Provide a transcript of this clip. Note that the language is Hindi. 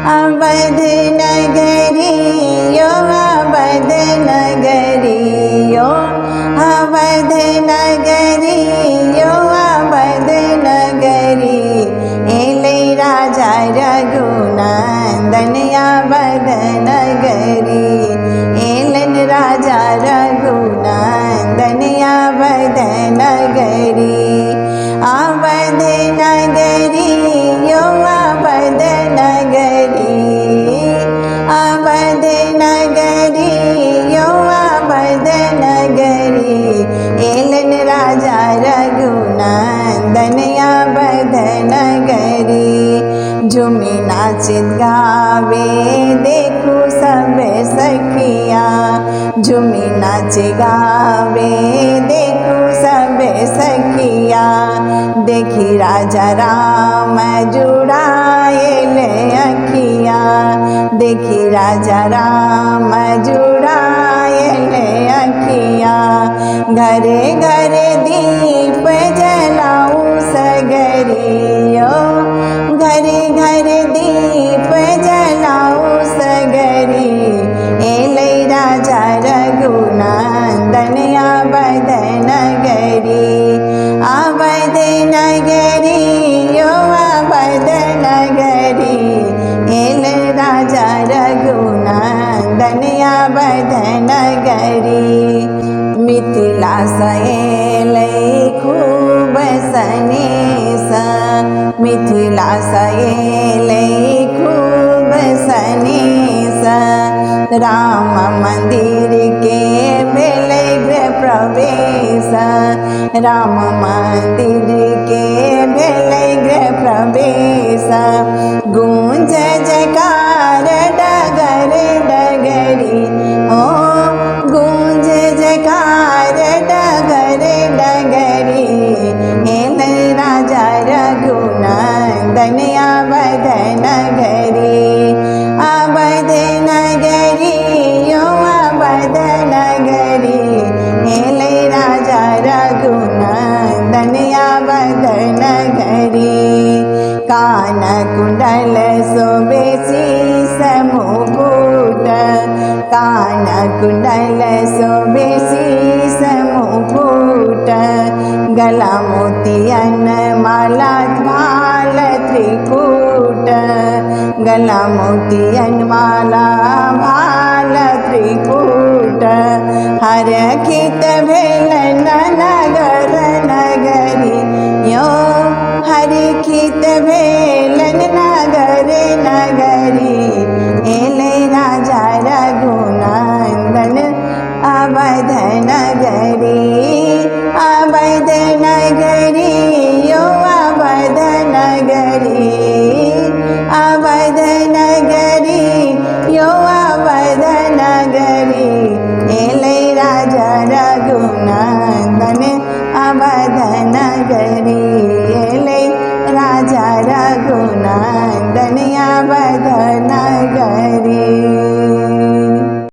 अवध नगरी यो अवध नगरी यो अवध नगरी यो अवध नगरी एले राजा रघुनंदन अवध नगरी एलन राजा रघुनंदन अवध नगरी अवध नगरी यो अवध नगरी अवध नगरी यो अवध नगरी एलन राजा रघुनंदन अवध नगरी झूमी नाचित गावे देखो सब सखिया झूमी नाच गावे देखो सब सखिया देखी राजा राम जुड़ाएल अखिया देखी राजा राम जुड़ाएल अखिया घरे घरे दीप जलाऊं सगरियो घरे घरे दीप जलाऊं सगरी एले राजा रघुनंदन अवध नगरी अवध नगरी यो अवध नगरी एले राजा रघुनंदन अवध नगरी मिथिला सएले खूब सनेसा मिथिला सएले खूब सनेसा राम मंदिर के भेले गृह प्रवेश राम मंदिर के भेले गृह प्रवेश गूंज जयकार डगर डगरी ओ गूंज जयकार डगर डगरी एल राजा रघुनंदन अवध नगरी अवध नगरी यो अवध नगरी एल राजा रघुनंदन अवध नगरी कान कुंडल शोभे शीस मुकुट कान कुंडल शोभे शीस मुकुट गला मोतियन माला भाल त्रिकूट गला मोतियन माला भाल त्रिकूट हर खित भेल नगर नगरी यो हर खित भेल नगर नगरी एले राजा रघुनंदन अवध नगरी अवध नगरी यो अवध नगरी अवध नगरी यो अवध नगरी एले राजा रघुनंदन अवध नगरी।